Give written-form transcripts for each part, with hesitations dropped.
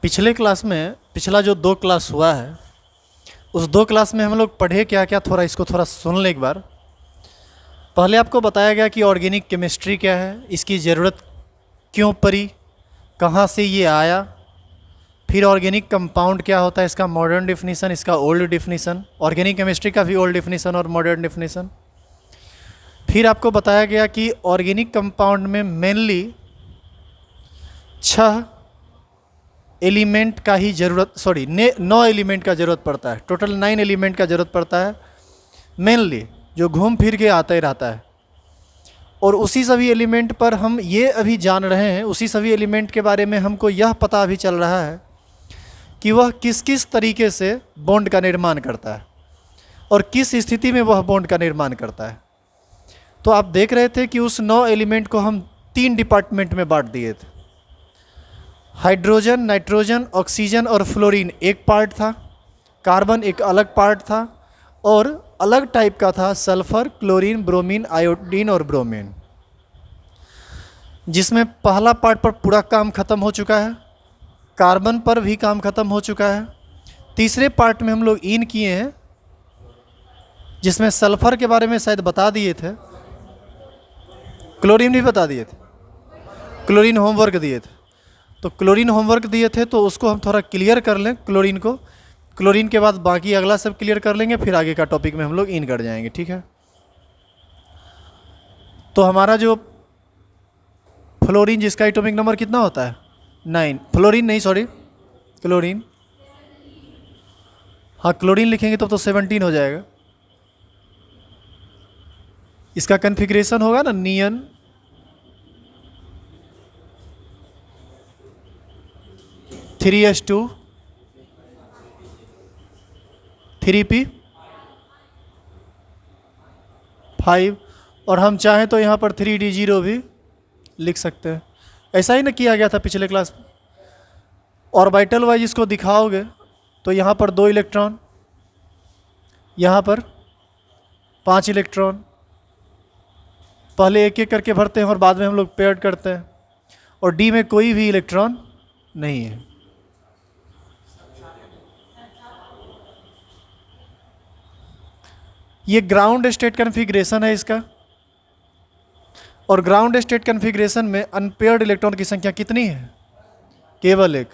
पिछले क्लास में पिछला जो 2 क्लास हुआ है उस 2 क्लास में हम लोग पढ़े क्या क्या, थोड़ा इसको थोड़ा सुन लें एक बार। पहले आपको बताया गया कि ऑर्गेनिक केमिस्ट्री क्या है, इसकी ज़रूरत क्यों पड़ी, कहाँ से ये आया। फिर ऑर्गेनिक कंपाउंड क्या होता है, इसका मॉडर्न डेफिनेशन, इसका ओल्ड डेफिनेशन, ऑर्गेनिक केमिस्ट्री का भी ओल्ड डेफिनेशन और मॉडर्न डेफिनेशन। फिर आपको बताया गया कि ऑर्गेनिक कंपाउंड में मेनली 6 एलिमेंट का ही ज़रूरत 9 एलिमेंट का ज़रूरत पड़ता है। टोटल 9 एलिमेंट का ज़रूरत पड़ता है मेनली, जो घूम फिर के आता ही रहता है। और उसी सभी एलिमेंट पर हम ये अभी जान रहे हैं, उसी सभी एलिमेंट के बारे में हमको यह पता अभी चल रहा है कि वह किस किस तरीके से बॉन्ड का निर्माण करता है और किस स्थिति में वह बॉन्ड का निर्माण करता है। तो आप देख रहे थे कि उस 9 एलिमेंट को हम 3 डिपार्टमेंट में बांट दिए थे। हाइड्रोजन, नाइट्रोजन, ऑक्सीजन और फ्लोरीन एक पार्ट था, कार्बन एक अलग पार्ट था, और अलग टाइप का था सल्फर, क्लोरीन, ब्रोमीन, आयोडीन और ब्रोमीन। जिसमें पहला पार्ट पर पूरा काम खत्म हो चुका है, कार्बन पर भी काम खत्म हो चुका है। तीसरे पार्ट में हम लोग इन किए हैं, जिसमें सल्फर के बारे में शायद बता दिए थे, क्लोरीन भी बता दिए थे, क्लोरीन होमवर्क दिए थे। तो क्लोरीन होमवर्क दिए थे तो उसको हम थोड़ा क्लियर कर लें क्लोरीन को। क्लोरीन के बाद बाकी अगला सब क्लियर कर लेंगे, फिर आगे का टॉपिक में हम लोग इन कर जाएंगे, ठीक है। तो हमारा जो फ्लोरीन, जिसका एटॉमिक नंबर कितना होता है 9, फ्लोरीन नहीं सॉरी क्लोरीन, हाँ क्लोरीन लिखेंगे तो 17 हो जाएगा। इसका कन्फिग्रेशन होगा ना नियन, थ्री एस टू 3p 5, और हम चाहें तो यहाँ पर 3d0 भी लिख सकते हैं। ऐसा ही ना किया गया था पिछले क्लास में। ऑर्बिटल वाइज इसको दिखाओगे तो यहाँ पर 2 इलेक्ट्रॉन, यहाँ पर 5 इलेक्ट्रॉन, पहले एक एक करके भरते हैं और बाद में हम लोग पेयर्ड करते हैं, और डी में कोई भी इलेक्ट्रॉन नहीं है। ये ग्राउंड स्टेट कन्फिग्रेशन है इसका, और ग्राउंड स्टेट कन्फिग्रेशन में अनपेयर्ड इलेक्ट्रॉन की संख्या कितनी है, केवल एक।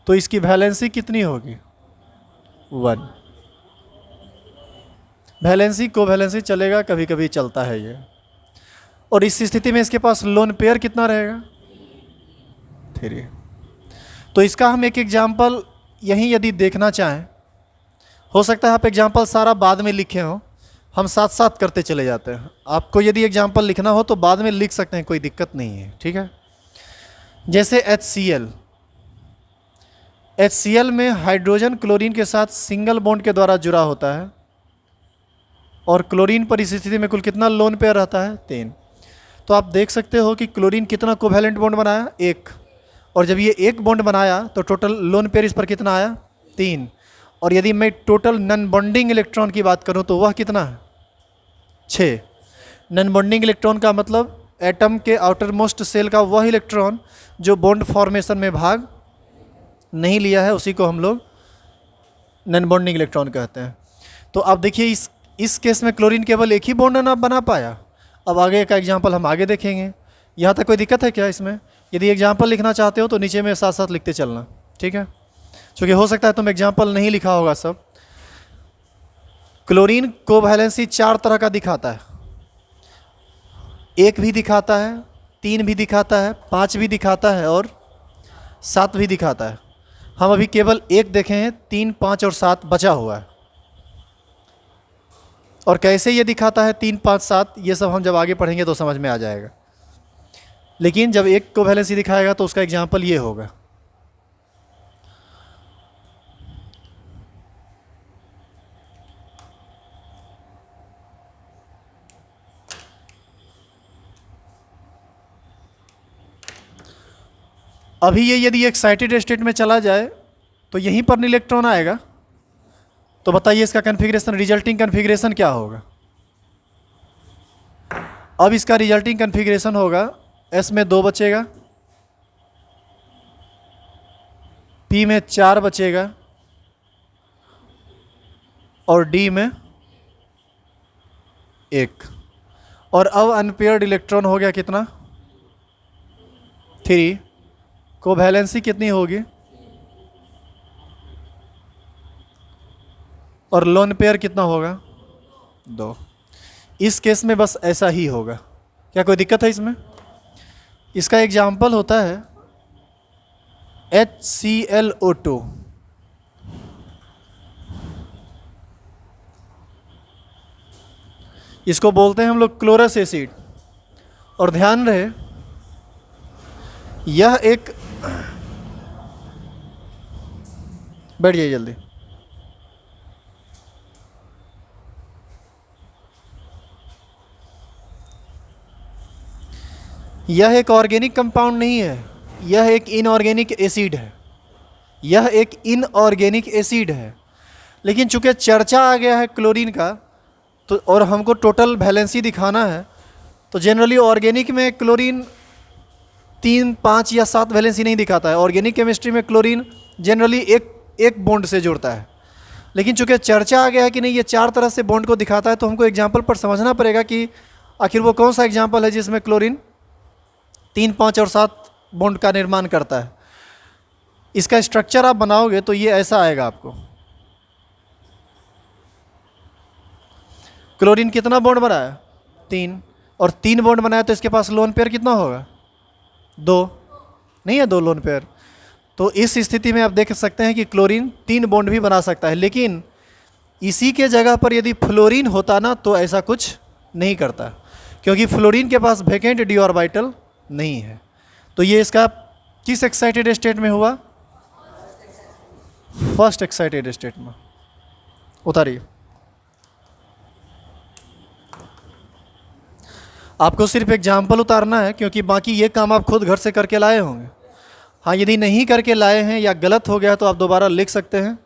तो इसकी वैलेंसी कितनी होगी 1। वैलेंसी को वैलेंसी चलेगा, कभी कभी चलता है ये। और इस स्थिति में इसके पास लोन पेयर कितना रहेगा 3। तो इसका हम एक एग्जाम्पल यहीं यदि देखना चाहें, हो सकता है आप एग्जाम्पल सारा बाद में लिखे हो, हम साथ साथ करते चले जाते हैं। आपको यदि एग्जाम्पल लिखना हो तो बाद में लिख सकते हैं, कोई दिक्कत नहीं है, ठीक है। जैसे HCl में हाइड्रोजन क्लोरीन के साथ सिंगल बॉन्ड के द्वारा जुड़ा होता है, और क्लोरीन पर इस स्थिति में कुल कितना लोन पेयर रहता है 3। तो आप देख सकते हो कि क्लोरीन कितना कोवैलेंट बॉन्ड बनाया 1, और जब ये 1 बॉन्ड बनाया तो टोटल लोन पेयर इस पर कितना आया 3। और यदि मैं टोटल नॉन बॉन्डिंग इलेक्ट्रॉन की बात करूं तो वह कितना है 6। नॉन बॉन्डिंग इलेक्ट्रॉन का मतलब एटम के आउटर मोस्ट सेल का वह इलेक्ट्रॉन जो बॉन्ड फॉर्मेशन में भाग नहीं लिया है, उसी को हम लोग नॉन बॉन्डिंग इलेक्ट्रॉन कहते हैं। तो आप देखिए इस केस में क्लोरीन केवल एक ही बॉन्ड ना बना पाया। अब आगे का एग्जाम्पल हम आगे देखेंगे। यहाँ तक कोई दिक्कत है क्या इसमें? यदि एग्जाम्पल लिखना चाहते हो तो नीचे में साथ साथ लिखते चलना, ठीक है, क्योंकि हो सकता है तुम एग्जाम्पल नहीं लिखा होगा सब। क्लोरीन कोवैलेंसी 4 तरह का दिखाता है, 1 भी दिखाता है, 3 भी दिखाता है, 5 भी दिखाता है और 7 भी दिखाता है। हम अभी केवल 1 देखे हैं, 3, 5 और 7 बचा हुआ है। और कैसे ये दिखाता है 3, 5, 7, ये सब हम जब आगे पढ़ेंगे तो समझ में आ जाएगा। लेकिन जब 1 कोवैलेंसी दिखाएगा तो उसका एग्जाम्पल ये होगा। अभी ये यदि एक्साइटेड स्टेट में चला जाए तो यहीं पर इलेक्ट्रॉन आएगा। तो बताइए इसका कन्फिग्रेशन, रिजल्टिंग कन्फिग्रेशन क्या होगा? अब इसका रिजल्टिंग कन्फिग्रेशन होगा, S में 2 बचेगा, पी में 4 बचेगा और डी में 1। और अब अनपेयर्ड इलेक्ट्रॉन हो गया कितना, 3। कोवैलेंसी कितनी होगी, और लोन पेयर कितना होगा, 2। इस केस में बस ऐसा ही होगा। क्या कोई दिक्कत है इसमें? इसका एग्जाम्पल होता है HClO2। इसको बोलते हैं हम लोग क्लोरस एसिड। और ध्यान रहे, यह एक, बैठ जाइए जल्दी। यह एक ऑर्गेनिक कंपाउंड नहीं है, यह एक इनऑर्गेनिक एसिड है। यह एक इनऑर्गेनिक एसिड है, लेकिन चूंकि चर्चा आ गया है क्लोरीन का, तो और हमको टोटल वैलेंसी दिखाना है, तो जनरली ऑर्गेनिक में क्लोरीन 3, 5 या 7 वैलेंसी नहीं दिखाता है। ऑर्गेनिक केमिस्ट्री में क्लोरीन जनरली एक बॉन्ड से जुड़ता है। लेकिन चूंकि चर्चा आ गया है कि नहीं, ये 4 तरह से बॉन्ड को दिखाता है, तो हमको एग्जाम्पल पर समझना पड़ेगा कि आखिर वो कौन सा एग्जाम्पल है जिसमें क्लोरीन 3, 5 और 7 बॉन्ड का निर्माण करता है। इसका स्ट्रक्चर आप बनाओगे तो ये ऐसा आएगा आपको। क्लोरीन कितना बॉन्ड बनाया, 3, और 3 बॉन्ड बनाया, तो इसके पास लोन पेयर कितना होगा, 2। नहीं है 2 लोन पेयर। तो इस स्थिति में आप देख सकते हैं कि क्लोरीन 3 बॉन्ड भी बना सकता है। लेकिन इसी के जगह पर यदि फ्लोरीन होता ना, तो ऐसा कुछ नहीं करता, क्योंकि फ्लोरीन के पास वैकेंट डी ऑर्बिटल नहीं है। तो ये इसका किस एक्साइटेड स्टेट में हुआ, फर्स्ट एक्साइटेड स्टेट में। उतारिए। आपको सिर्फ एग्जाम्पल उतारना है, क्योंकि बाकी ये काम आप खुद घर से करके लाए होंगे। हाँ, यदि नहीं करके लाए हैं या गलत हो गया तो आप दोबारा लिख सकते हैं।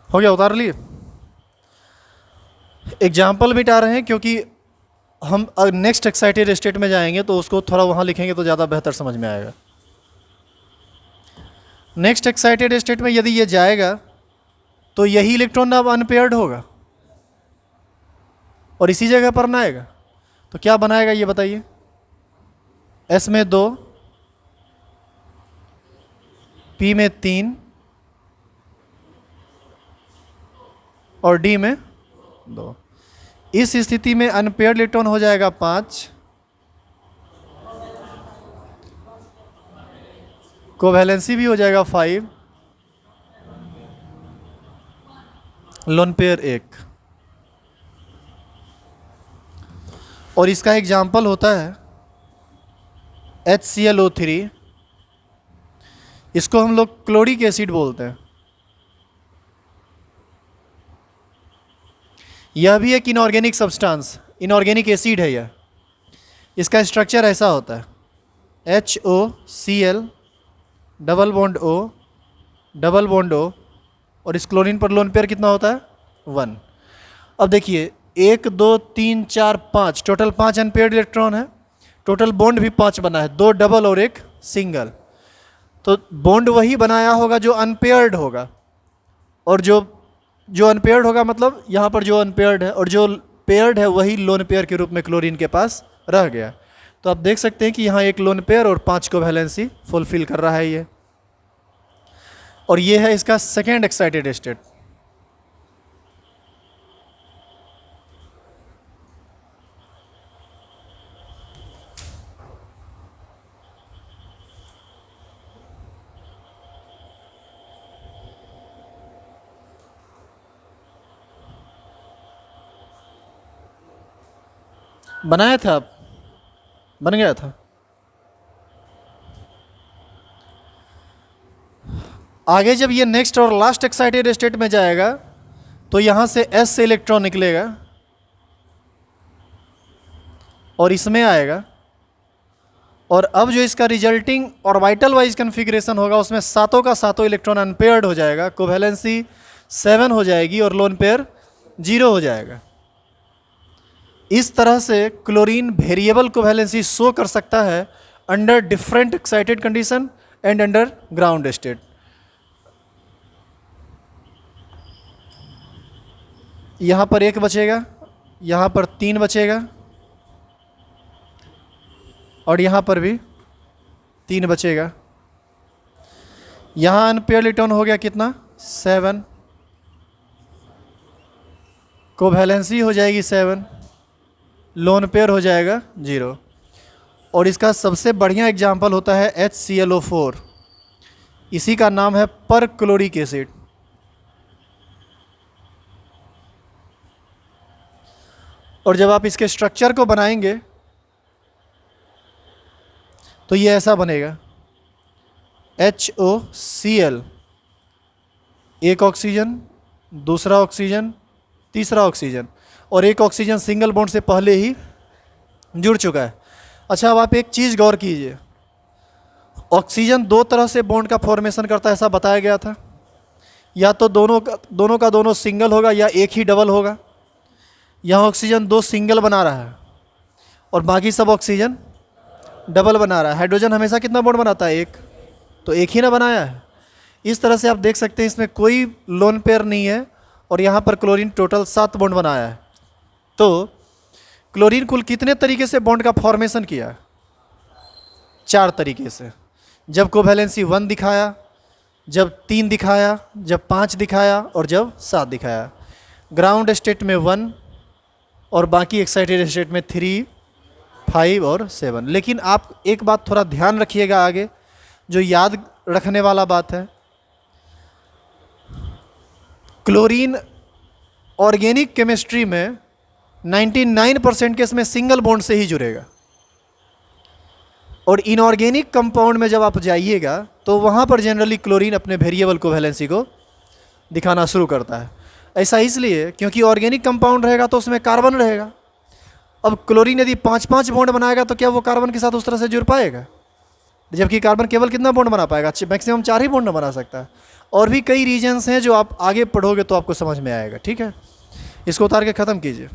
हो गया, उतार लिए। एग्जाम्पल मिटा रहे हैं क्योंकि हम नेक्स्ट एक्साइटेड स्टेट में जाएंगे, तो उसको थोड़ा वहाँ लिखेंगे तो ज़्यादा बेहतर समझ में आएगा। नेक्स्ट एक्साइटेड स्टेट में यदि ये जाएगा तो यही इलेक्ट्रॉन अब अनपेयर्ड होगा और इसी जगह पर ना आएगा। तो क्या बनाएगा ये बताइए, S में 2, P में 3 और D में 2। इस स्थिति में अनपेयर्ड इलेक्ट्रॉन हो जाएगा 5, कोवैलेंसी भी हो जाएगा 5, लोन पेयर 1। और इसका एग्जाम्पल होता है HClO3। इसको हम लोग क्लोरिक एसिड बोलते हैं। यह भी एक इनऑर्गेनिक सब्सटेंस, इनऑर्गेनिक एसिड है यह। इसका स्ट्रक्चर ऐसा होता है HOCl, double bond O, double bond O, और इस क्लोरीन पर लोन पेयर कितना होता है, 1। अब देखिए, 1, 2, 3, 4, 5, टोटल 5 अनपेयर्ड इलेक्ट्रॉन है। टोटल बॉन्ड भी 5 बना है, 2 डबल और 1 सिंगल। तो बॉन्ड वही बनाया होगा जो अनपेयर्ड होगा, और जो अनपेयर्ड होगा मतलब यहाँ पर जो अनपेयर्ड है, और जो पेयर्ड है वही लोन पेयर के रूप में क्लोरीन के पास रह गया। तो आप देख सकते हैं कि यहाँ एक लोन पेयर और 5 को वैलेंसी फुलफिल कर रहा है ये। और ये है इसका सेकेंड एक्साइटेड स्टेट। बनाया था आप, बन गया था। आगे जब ये नेक्स्ट और लास्ट एक्साइटेड स्टेट में जाएगा तो यहाँ से S से इलेक्ट्रॉन निकलेगा और इसमें आएगा, और अब जो इसका रिजल्टिंग ऑर्बिटल वाइज कन्फिग्रेशन होगा उसमें सातों का सातों इलेक्ट्रॉन अनपेयर्ड हो जाएगा, कोवैलेंसी 7 हो जाएगी और लोन पेयर 0 हो जाएगा। इस तरह से क्लोरीन वेरिएबल कोवैलेंसी शो कर सकता है under different excited condition and under ground state. यहाँ पर 1 बचेगा, यहाँ पर 3 बचेगा और यहाँ पर भी 3 बचेगा। यहाँ अनपेयर इलेक्ट्रॉन हो गया कितना 7, कोवैलेंसी हो जाएगी 7, लोन पेयर हो जाएगा 0। और इसका सबसे बढ़िया एग्जाम्पल होता है HClO4, इसी का नाम है पर क्लोरिक एसिड। और जब आप इसके स्ट्रक्चर को बनाएंगे तो ये ऐसा बनेगा HOCl, एक ऑक्सीजन, दूसरा ऑक्सीजन, तीसरा ऑक्सीजन, और एक ऑक्सीजन सिंगल बॉन्ड से पहले ही जुड़ चुका है। अच्छा, अब आप एक चीज़ गौर कीजिए, ऑक्सीजन 2 तरह से बॉन्ड का फॉर्मेशन करता है ऐसा बताया गया था, या तो दोनों का दोनों सिंगल होगा या एक ही डबल होगा। यहाँ ऑक्सीजन 2 सिंगल बना रहा है और बाकी सब ऑक्सीजन डबल बना रहा है। हाइड्रोजन हमेशा कितना बॉन्ड बनाता है? 1, तो एक ही ना बनाया है। इस तरह से आप देख सकते हैं इसमें कोई लोन पेयर नहीं है और यहाँ पर क्लोरीन टोटल 7 बॉन्ड बनाया है। तो क्लोरीन कुल कितने तरीके से बॉन्ड का फॉर्मेशन किया? 4 तरीके से। जब कोवैलेंसी 1 दिखाया, जब 3 दिखाया, जब 5 दिखाया और जब 7 दिखाया। ग्राउंड स्टेट में 1 और बाकी एक्साइटेड स्टेट में 3, 5 और 7। लेकिन आप एक बात थोड़ा ध्यान रखिएगा आगे, जो याद रखने वाला बात है, क्लोरीन ऑर्गेनिक केमिस्ट्री में 99% केस में सिंगल बॉन्ड से ही जुड़ेगा, और इनऑर्गेनिक कंपाउंड में जब आप जाइएगा तो वहाँ पर जनरली क्लोरीन अपने वेरिएबल कोवैलेंसी को दिखाना शुरू करता है। ऐसा इसलिए क्योंकि ऑर्गेनिक कंपाउंड रहेगा तो उसमें कार्बन रहेगा। अब क्लोरीन यदि 5-5 बॉन्ड बनाएगा तो क्या वो कार्बन के साथ उस तरह से जुड़ पाएगा? जबकि कार्बन केवल कितना बॉन्ड बना पाएगा? मैक्सिमम 4 ही बॉन्ड बना सकता है। और भी कई रीजन्स हैं जो आप आगे पढ़ोगे तो आपको समझ में आएगा। ठीक है, इसको उतार के ख़त्म कीजिए।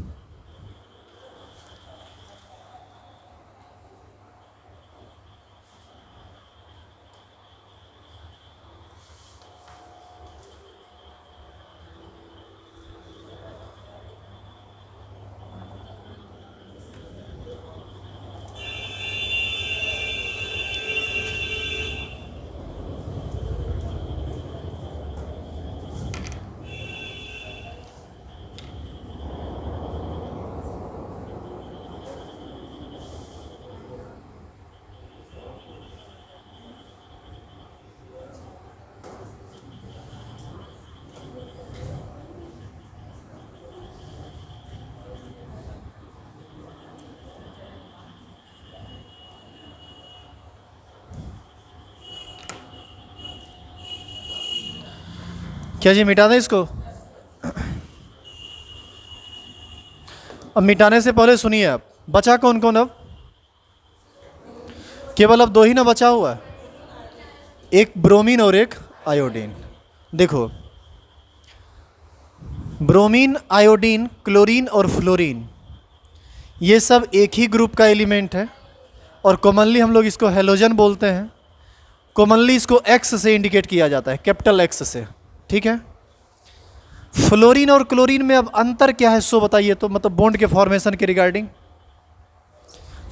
क्या जी मिटा दें इसको? अब मिटाने से पहले सुनिए, आप बचा कौन कौन? अब केवल अब 2 ही ना बचा हुआ है, एक ब्रोमीन और एक आयोडीन। देखो, ब्रोमीन, आयोडीन, क्लोरीन और फ्लोरीन, ये सब एक ही ग्रुप का एलिमेंट है और कॉमनली हम लोग इसको हेलोजन बोलते हैं। कॉमनली इसको एक्स से इंडिकेट किया जाता है, कैपिटल एक्स से। ठीक है, फ्लोरीन और क्लोरीन में अब अंतर क्या है सो बताइए तो, मतलब बॉन्ड के फॉर्मेशन के रिगार्डिंग।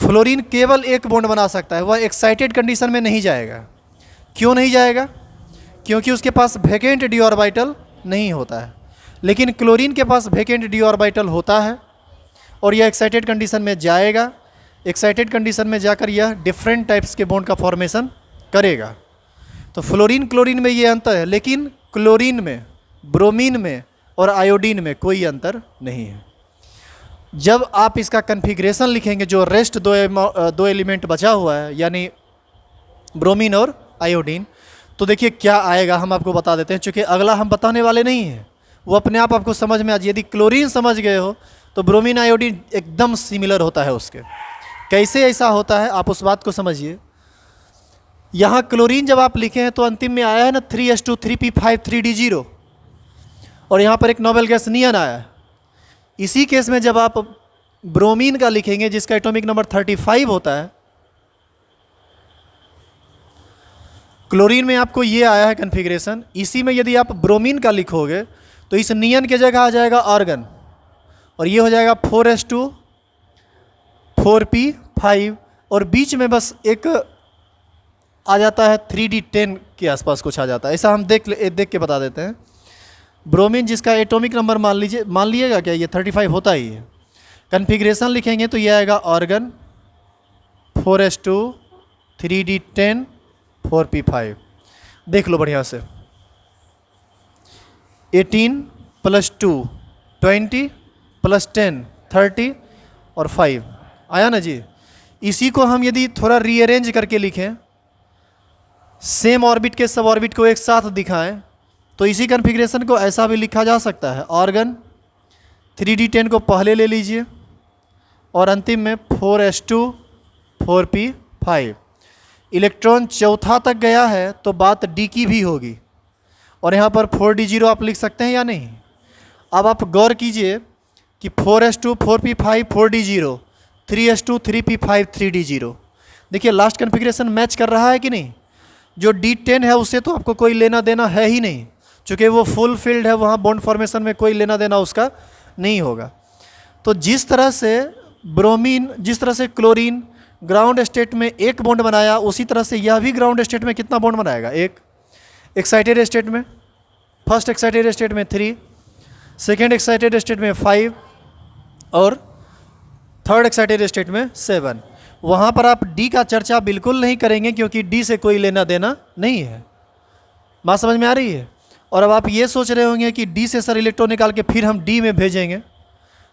फ्लोरीन केवल एक बॉन्ड बना सकता है, वह एक्साइटेड कंडीशन में नहीं जाएगा। क्यों नहीं जाएगा? क्योंकि उसके पास वैकेंट डी ऑर्बिटल नहीं होता है। लेकिन क्लोरीन के पास वैकेंट डी ऑर्बिटल होता है और यह एक्साइटेड कंडीशन में जाएगा। एक्साइटेड कंडीशन में जाकर यह डिफरेंट टाइप्स के बॉन्ड का फॉर्मेशन करेगा। तो फ्लोरीन क्लोरीन में ये अंतर है, लेकिन क्लोरीन में, ब्रोमीन में और आयोडीन में कोई अंतर नहीं है। जब आप इसका कन्फिग्रेशन लिखेंगे, जो रेस्ट दो एलिमेंट बचा हुआ है यानी ब्रोमीन और आयोडीन, तो देखिए क्या आएगा, हम आपको बता देते हैं, चूँकि अगला हम बताने वाले नहीं हैं, वो अपने आप आपको समझ में आ जाए। यदि क्लोरीन समझ गए हो तो ब्रोमीन आयोडीन एकदम सिमिलर होता है उसके। कैसे ऐसा होता है आप उस बात को समझिए। यहाँ क्लोरीन जब आप लिखे हैं तो अंतिम में आया है ना 3s2 3p5 3d0, और यहाँ पर एक नोबेल गैस नियन आया है। इसी केस में जब आप ब्रोमीन का लिखेंगे जिसका एटॉमिक नंबर 35 होता है, क्लोरीन में आपको ये आया है कन्फिग्रेशन, इसी में यदि आप ब्रोमीन का लिखोगे तो इस नियन की जगह आ जाएगा आर्गन, और ये हो जाएगा 4s2 4p5, और बीच में बस एक आ जाता है 3d10 के आसपास कुछ आ जाता है। ऐसा हम देख के बता देते हैं। ब्रोमीन जिसका एटॉमिक नंबर मान लीजिएगा क्या, ये 35 होता ही है। कन्फिग्रेशन लिखेंगे तो ये आएगा आर्गन 4s2 3d10 4p5। देख लो बढ़िया से, 18 + 2 20 + 10 30 और 5 आया ना जी। इसी को हम यदि थोड़ा रीअरेंज करके लिखें, सेम ऑर्बिट के सब ऑर्बिट को एक साथ दिखाएं, तो इसी कन्फिग्रेशन को ऐसा भी लिखा जा सकता है। आर्गन 3d10 को पहले ले लीजिए और अंतिम में 4s2 4p5। इलेक्ट्रॉन चौथा तक गया है तो बात डी की भी होगी, और यहाँ पर 4d0 आप लिख सकते हैं या नहीं। अब आप गौर कीजिए कि 4s2 4p5 4d0 3s2 3p5 3d0। देखिए लास्ट कन्फिग्रेशन मैच कर रहा है कि नहीं। जो d10 है उससे तो आपको कोई लेना देना है ही नहीं, चूँकि वो फुल फील्ड है, वहाँ बॉन्ड फॉर्मेशन में कोई लेना देना उसका नहीं होगा। तो जिस तरह से ब्रोमीन, जिस तरह से क्लोरीन ग्राउंड स्टेट में एक बॉन्ड बनाया, उसी तरह से यह भी ग्राउंड स्टेट में कितना बॉन्ड बनाएगा, एक। एक्साइटेड स्टेट में, फर्स्ट एक्साइटेड स्टेट में 3, सेकेंड एक्साइटेड स्टेट में 5 और थर्ड एक्साइटेड स्टेट में 7। वहाँ पर आप डी का चर्चा बिल्कुल नहीं करेंगे क्योंकि डी से कोई लेना देना नहीं है। बात समझ में आ रही है। और अब आप ये सोच रहे होंगे कि डी से सर इलेक्ट्रॉन निकाल के फिर हम डी में भेजेंगे,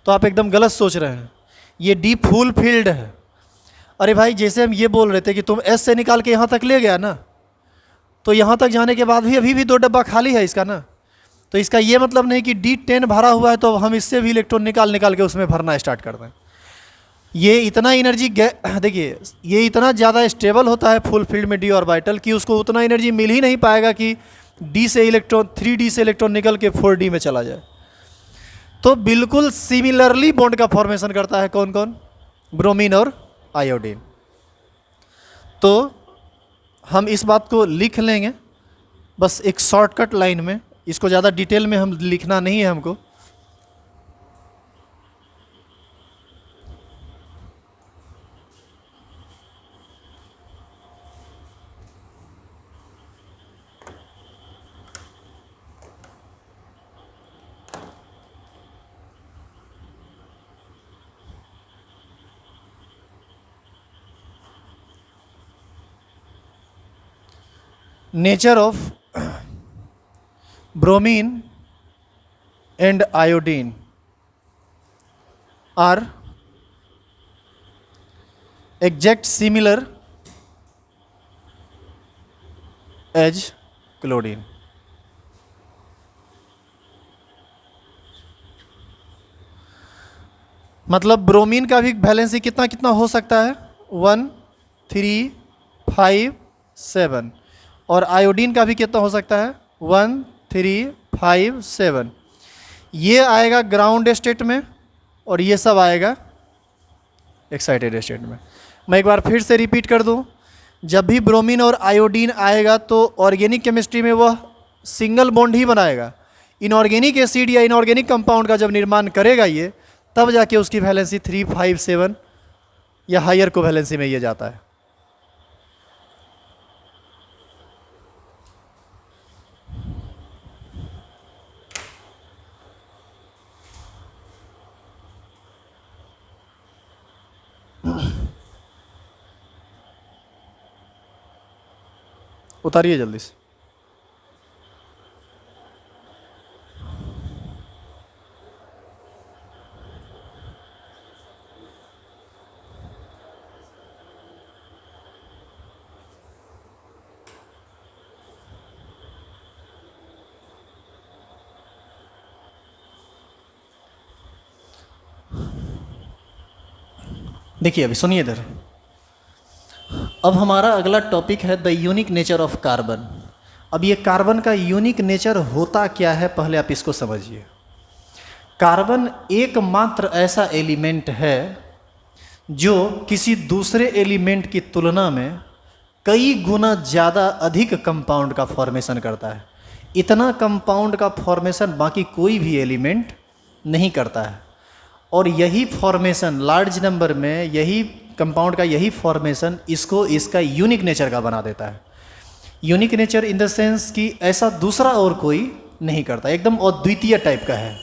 तो आप एकदम गलत सोच रहे हैं। ये डी फुल फील्ड है। अरे भाई जैसे हम ये बोल रहे थे कि तुम एस से निकाल के यहाँ तक ले गया ना, तो यहाँ तक जाने के बाद भी अभी भी 2 डब्बा खाली है इसका ना। तो इसका ये मतलब नहीं कि D10 भरा हुआ है तो हम इससे भी इलेक्ट्रॉन निकाल के उसमें भरना स्टार्ट कर दें। ये इतना एनर्जी देखिए, ये इतना ज़्यादा स्टेबल होता है फुल फील्ड में डी ऑर्बिटल कि उसको उतना एनर्जी मिल ही नहीं पाएगा कि डी से इलेक्ट्रॉन 3d से इलेक्ट्रॉन निकल के 4d में चला जाए। तो बिल्कुल सिमिलरली बॉन्ड का फॉर्मेशन करता है कौन कौन, ब्रोमीन और आयोडीन। तो हम इस बात को लिख लेंगे बस एक शॉर्टकट लाइन में, इसको ज़्यादा डिटेल में हम लिखना नहीं है हमको। Nature of bromine and iodine are exact similar as chlorine। मतलब ब्रोमीन का भी वैलेंसी कितना कितना हो सकता है, 1 3 5 7, और आयोडीन का भी कितना हो सकता है, 1 3 5 7। ये आएगा ग्राउंड स्टेट में और ये सब आएगा एक्साइटेड स्टेट में। मैं एक बार फिर से रिपीट कर दूं, जब भी ब्रोमीन और आयोडीन आएगा तो ऑर्गेनिक केमिस्ट्री में वह सिंगल बॉन्ड ही बनाएगा। इनऑर्गेनिक एसिड या इनऑर्गेनिक कंपाउंड का जब निर्माण करेगा ये, तब जाके उसकी वैलेंसी 3 5 7 या हायर को वैलेंसी में ये जाता है। उतारिए जल्दी से। देखिए अभी सुनिए इधर। अब हमारा अगला टॉपिक है the unique nature of carbon. अब ये कार्बन का यूनिक नेचर होता क्या है, पहले आप इसको समझिए। कार्बन एकमात्र ऐसा एलिमेंट है जो किसी दूसरे एलिमेंट की तुलना में कई गुना ज़्यादा अधिक कंपाउंड का फॉर्मेशन करता है। इतना कंपाउंड का फॉर्मेशन बाकी कोई भी एलिमेंट नहीं करता है। और यही फॉर्मेशन लार्ज नंबर में, यही कंपाउंड का यही फॉर्मेशन इसको इसका यूनिक नेचर का बना देता है। Unique nature in the sense कि ऐसा दूसरा और कोई नहीं करता, एकदम अद्वितीय टाइप का है,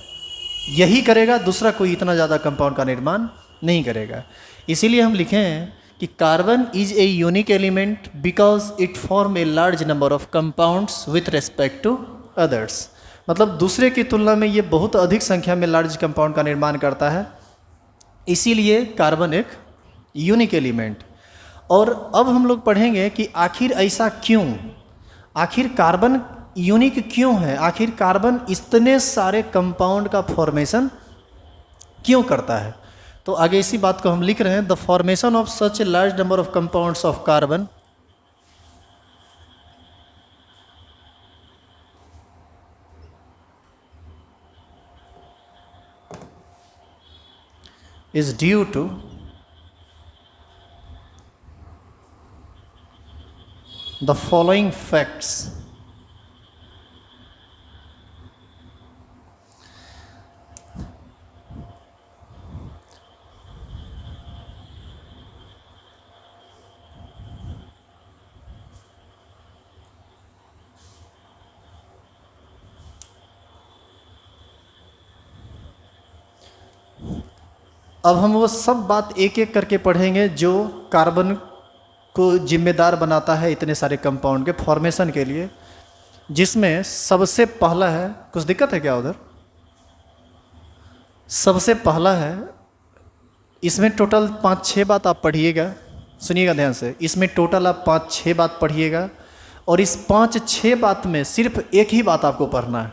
यही करेगा, दूसरा कोई इतना ज़्यादा कंपाउंड का निर्माण नहीं करेगा। इसीलिए हम लिखें कि carbon is a unique element because it form a large number of compounds with respect to others. मतलब दूसरे की तुलना में ये बहुत अधिक संख्या में लार्ज कंपाउंड का निर्माण करता है, इसीलिए कार्बन एक यूनिक एलिमेंट। और अब हम लोग पढ़ेंगे कि आखिर ऐसा क्यों, आखिर कार्बन यूनिक क्यों है, आखिर कार्बन इतने सारे कंपाउंड का फॉर्मेशन क्यों करता है। तो आगे इसी बात को हम लिख रहे हैं, the formation of such A large number of compounds of carbon is due to the following facts. अब हम वो सब बात एक एक करके पढ़ेंगे जो कार्बन को जिम्मेदार बनाता है इतने सारे कंपाउंड के फॉर्मेशन के लिए, जिसमें सबसे पहला है, कुछ दिक्कत है क्या उधर? सबसे पहला है, इसमें टोटल 5-6 बात आप पढ़िएगा, सुनिएगा ध्यान से। इसमें टोटल आप 5-6 बात पढ़िएगा और इस 5-6 बात में सिर्फ एक ही बात आपको पढ़ना है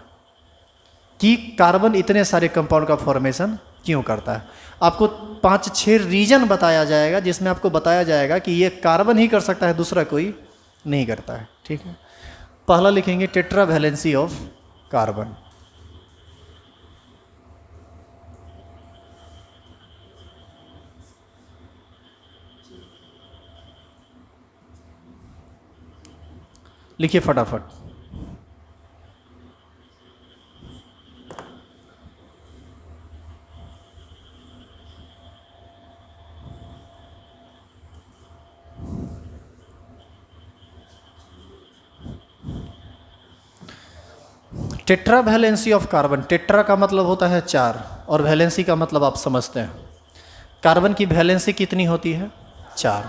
कि कार्बन इतने सारे कंपाउंड का फॉर्मेशन क्यों करता है। आपको 5-6 रीजन बताया जाएगा जिसमें आपको बताया जाएगा कि ये कार्बन ही कर सकता है, दूसरा कोई नहीं करता है। ठीक है, पहला लिखेंगे टेट्रा वैलेंसी ऑफ कार्बन। लिखिए फटाफट। Tetra valency of carbon, tetra का मतलब होता है 4 और वैलेंसी का मतलब आप समझते हैं। कार्बन की वैलेंसी कितनी होती है? 4।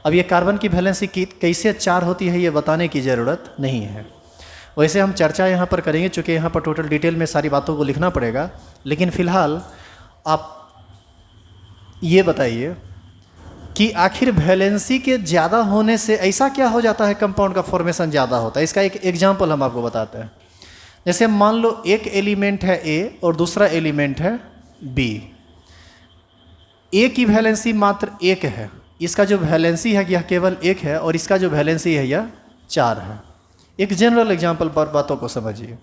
अब ये कार्बन की वैलेंसी कैसे 4 होती है ये बताने की ज़रूरत नहीं है, वैसे हम चर्चा यहाँ पर करेंगे, चूँकि यहाँ पर टोटल डिटेल में सारी बातों को लिखना पड़ेगा। लेकिन फ़िलहाल आप ये बताइए कि आखिर वैलेंसी के ज़्यादा होने से ऐसा क्या हो जाता है, कंपाउंड का फॉर्मेशन ज़्यादा होता है। इसका एक एग्जाम्पल हम आपको बताते हैं। जैसे मान लो एक एलिमेंट है ए और दूसरा एलिमेंट है बी। ए की वैलेंसी मात्र 1 है, इसका जो वैलेंसी है यह केवल 1 है और इसका जो वैलेंसी है यह 4 है। एक जनरल एग्जांपल पर बातों को समझिए।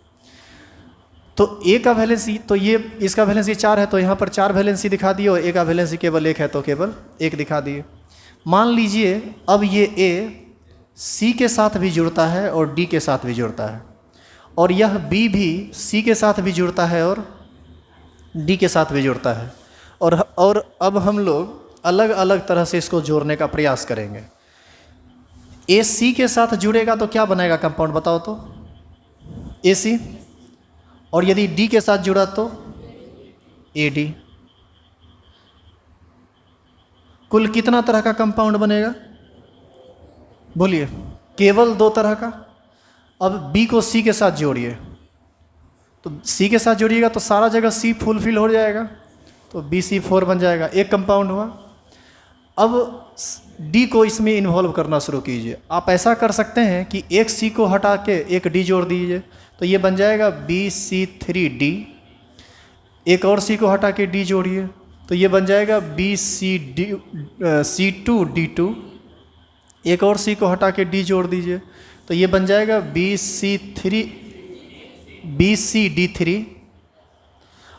तो ए का वैलेंसी, तो ये इसका वैलेंसी 4 है तो यहाँ पर 4 वैलेंसी दिखा दिए, और ए का वैलेंसी केवल 1 है तो केवल 1 दिखा दिए। मान लीजिए अब ये ए सी के साथ भी जुड़ता है और डी के साथ भी जुड़ता है, और यह बी भी सी के साथ भी जुड़ता है और डी के साथ भी जुड़ता है। और अब हम लोग अलग अलग तरह से इसको जोड़ने का प्रयास करेंगे। ए सी के साथ जुड़ेगा तो क्या बनेगा कंपाउंड, बताओ तो? ए सी। और यदि डी के साथ जुड़ा तो ए डी। कुल कितना तरह का कंपाउंड बनेगा बोलिए? केवल 2 तरह का। अब बी को सी के साथ जोड़िए, तो सी के साथ जोड़िएगा तो सारा जगह सी फुलफिल हो जाएगा, तो BC4 बन जाएगा, एक कंपाउंड हुआ। अब डी को इसमें इन्वॉल्व करना शुरू कीजिए। आप ऐसा कर सकते हैं कि एक सी को हटा के एक डी जोड़ दीजिए, तो ये बन जाएगा BC3D। एक और सी को हटा के डी जोड़िए तो ये बन जाएगा C2D2, एक और C को हटा के D जोड़ दीजिए, तो ये बन जाएगा BCD3,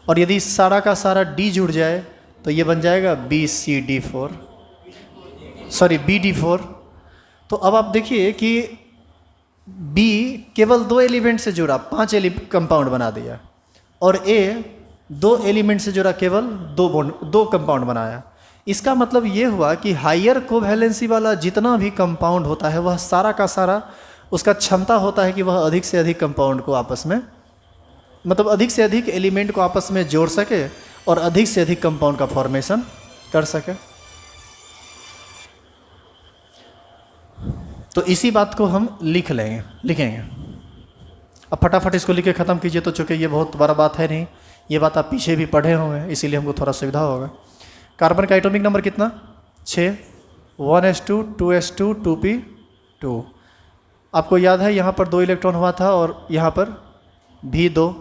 और यदि सारा का सारा D जुड़ जाए तो ये बन जाएगा BD4। तो अब आप देखिए कि B केवल 2 एलिमेंट से जुड़ा 5 कंपाउंड बना दिया, और A 2 एलिमेंट से जुड़ा केवल 2 कंपाउंड बनाया। इसका मतलब ये हुआ कि हायर कोवैलेंसी वाला जितना भी कंपाउंड होता है वह सारा का सारा उसका क्षमता होता है कि वह अधिक से अधिक कंपाउंड को आपस में, मतलब अधिक से अधिक एलिमेंट को आपस में जोड़ सके और अधिक से अधिक कंपाउंड का फॉर्मेशन कर सके। तो इसी बात को हम लिखेंगे। अब फटाफट इसको लिख के ख़त्म कीजिए, तो चूँकि ये बहुत बड़ा बात है नहीं, ये बात आप पीछे भी पढ़े होंगे, इसीलिए हमको थोड़ा सुविधा होगा। कार्बन का एटॉमिक नंबर कितना? 6, 1s2, 2s2, 2p2। आपको याद है यहाँ पर 2 इलेक्ट्रॉन हुआ था और यहाँ पर भी 2।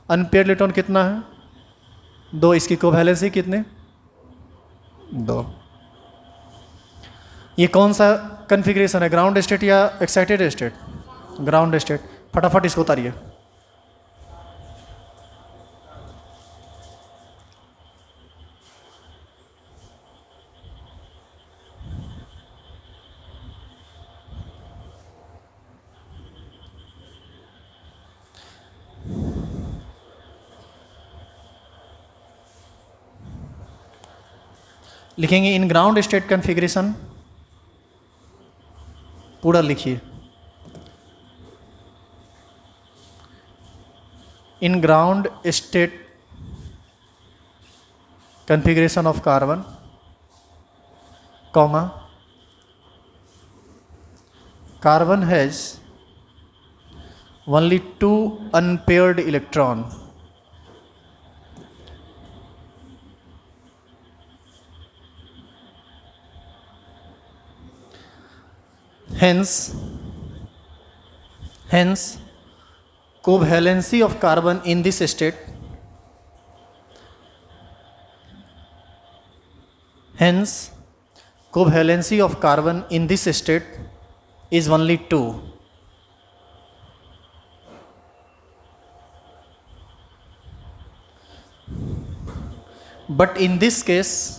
अनपेयर्ड इलेक्ट्रॉन कितना है? 2। इसकी कोवैलेंसी कितने? 2। ये कौन सा कन्फिग्रेशन है, ग्राउंड स्टेट या एक्साइटेड स्टेट? Ground state. फटाफट इसको उतारिए। लिखेंगे इन ग्राउंड स्टेट कन्फिग्रेशन, पूरा लिखिए। In ground state configuration of carbon, comma, carbon has only 2 unpaired electron, hence covalency of carbon in this state, hence covalency of carbon in this state is only 2. But in this case,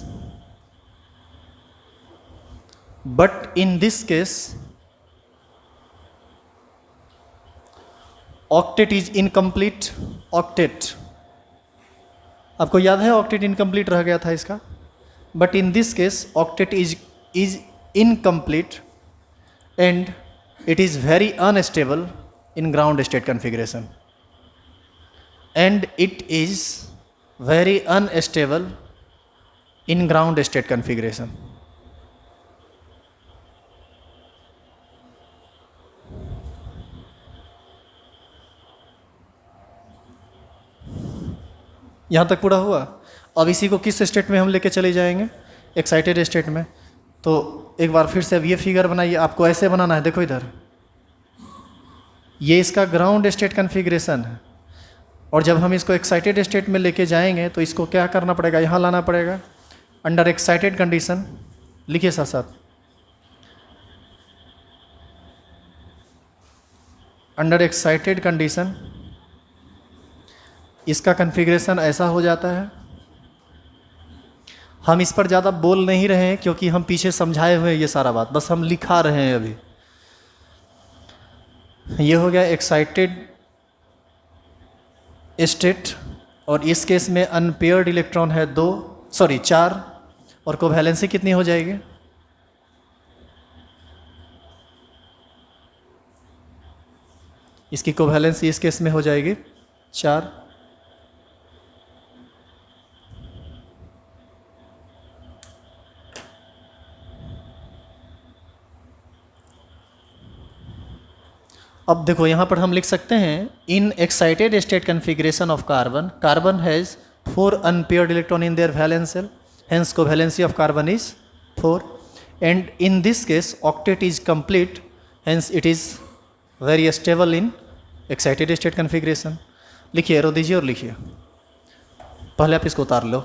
octet is incomplete. Octet, आपको याद है octet incomplete रह गया था इसका, but in this case octet is incomplete and it is very unstable in ground state configuration, and it is very unstable in ground state configuration. यहाँ तक पूरा हुआ। अब इसी को किस स्टेट में हम लेके चले जाएंगे? एक्साइटेड स्टेट में। तो एक बार फिर से अब ये फिगर बनाइए, आपको ऐसे बनाना है, देखो इधर, ये इसका ग्राउंड स्टेट कन्फिग्रेशन है, और जब हम इसको एक्साइटेड स्टेट में लेके जाएंगे तो इसको क्या करना पड़ेगा? यहाँ लाना पड़ेगा। अंडर एक्साइटेड कंडीशन, लिखिए साथ साथ, अंडर एक्साइटेड कंडीशन इसका कन्फिग्रेशन ऐसा हो जाता है। हम इस पर ज़्यादा बोल नहीं रहे हैं क्योंकि हम पीछे समझाए हुए हैं ये सारा बात, बस हम लिखा रहे हैं अभी। ये हो गया एक्साइटेड स्टेट, और इस केस में अनपेयर्ड इलेक्ट्रॉन है 4, और कोवैलेंसी कितनी हो जाएगी? इसकी कोवैलेंसी इस केस में हो जाएगी 4। अब देखो यहाँ पर हम लिख सकते हैं in excited state configuration of carbon, carbon has 4 unpaired electron in their valence shell, hence covalency of carbon is 4, and in this case octet is complete, hence it is very stable in excited state configuration. लिखिए, arrow दीजिए और लिखिए। पहले आप इसको उतार लो।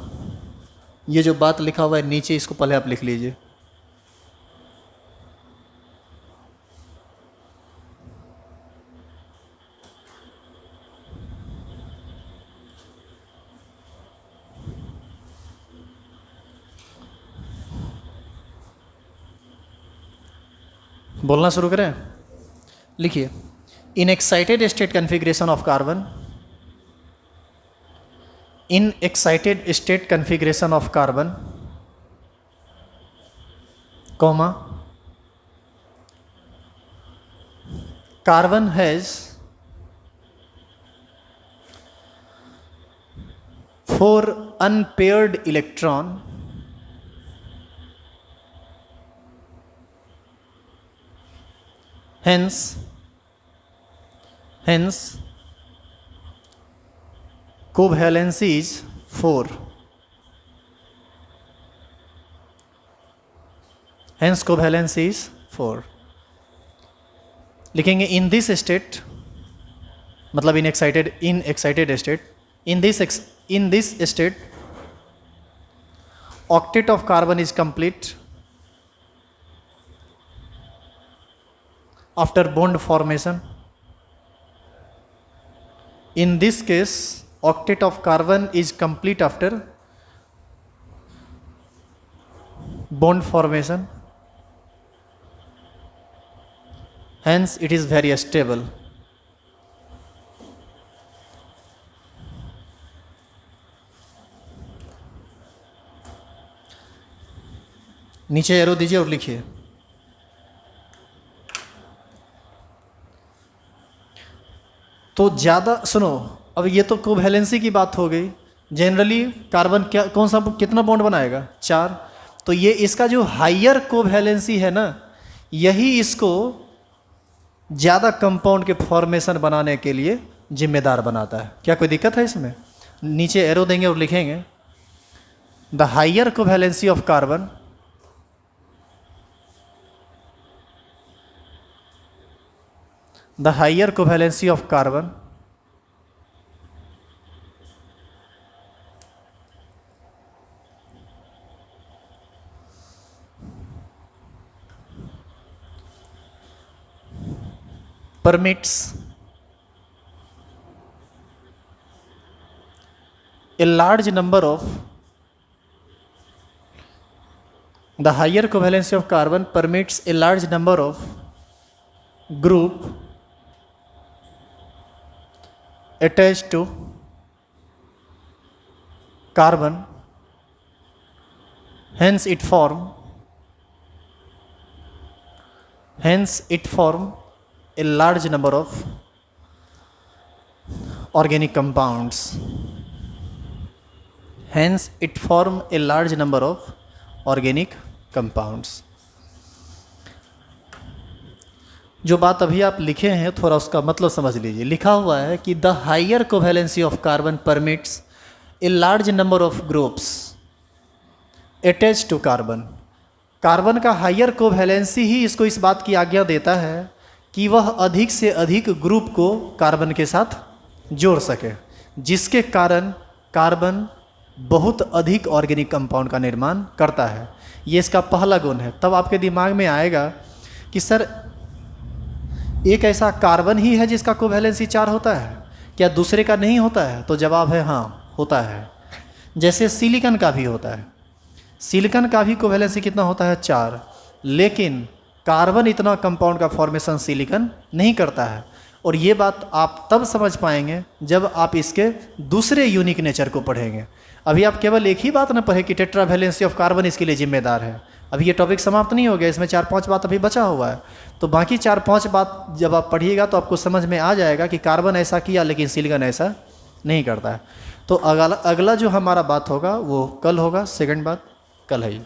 ये जो बात लिखा हुआ है नीचे, इसको पहले आप लिख लीजिए। बोलना शुरू करें। लिखिए, इन excited state configuration of carbon, in excited state configuration of carbon, comma, carbon has 4 unpaired electron hence covalence is 4, hence covalence is 4। लिखेंगे इन दिस स्टेट, मतलब इन excited state, in this state octet of carbon is complete after bond formation। In this case octet of carbon is complete after bond formation, hence it is very stable। नीचे arrow दीजिए और लिखिए। तो ज़्यादा सुनो, अब ये तो कोवैलेंसी की बात हो गई। जनरली कार्बन क्या कौन सा कितना बॉन्ड बनाएगा? 4। तो ये इसका जो हायर कोवैलेंसी है ना, यही इसको ज़्यादा कंपाउंड के फॉर्मेशन बनाने के लिए जिम्मेदार बनाता है। क्या कोई दिक्कत है इसमें? नीचे एरो देंगे और लिखेंगे the higher covalency of carbon the higher covalency of carbon permits a large number of the higher covalency of carbon permits a large number of group attached to carbon, hence it form a large number of organic compounds, hence it form a large number of organic compounds। जो बात अभी आप लिखे हैं थोड़ा उसका मतलब समझ लीजिए। लिखा हुआ है कि the higher covalency of carbon permits a large number of groups attach to carbon. Carbon का हायर कोवैलेंसी ही इसको इस बात की आज्ञा देता है कि वह अधिक से अधिक ग्रुप को कार्बन के साथ जोड़ सके, जिसके कारण कार्बन बहुत अधिक ऑर्गेनिक कंपाउंड का निर्माण करता है। ये इसका पहला गुण है। तब आपके दिमाग में आएगा कि सर एक ऐसा कार्बन ही है जिसका कोवैलेंसी 4 होता है, क्या दूसरे का नहीं होता है? तो जवाब है हाँ, होता है। जैसे सिलिकॉन का भी होता है, सिलिकॉन का भी कोवैलेंसी कितना होता है? 4। लेकिन कार्बन इतना कंपाउंड का फॉर्मेशन सिलिकॉन नहीं करता है। और ये बात आप तब समझ पाएंगे जब आप इसके दूसरे यूनिक नेचर को पढ़ेंगे। अभी आप केवल एक ही बात ना पढ़े कि टेट्रावैलेंसी ऑफ कार्बन इसके लिए जिम्मेदार है। अभी ये टॉपिक समाप्त नहीं हो गया, इसमें 4-5 बात अभी बचा हुआ है। तो बाकी 4-5 बात जब आप पढ़िएगा तो आपको समझ में आ जाएगा कि कार्बन ऐसा किया लेकिन सिलिकॉन ऐसा नहीं करता है। तो अगला जो हमारा बात होगा वो कल होगा। सेकंड बात कल है।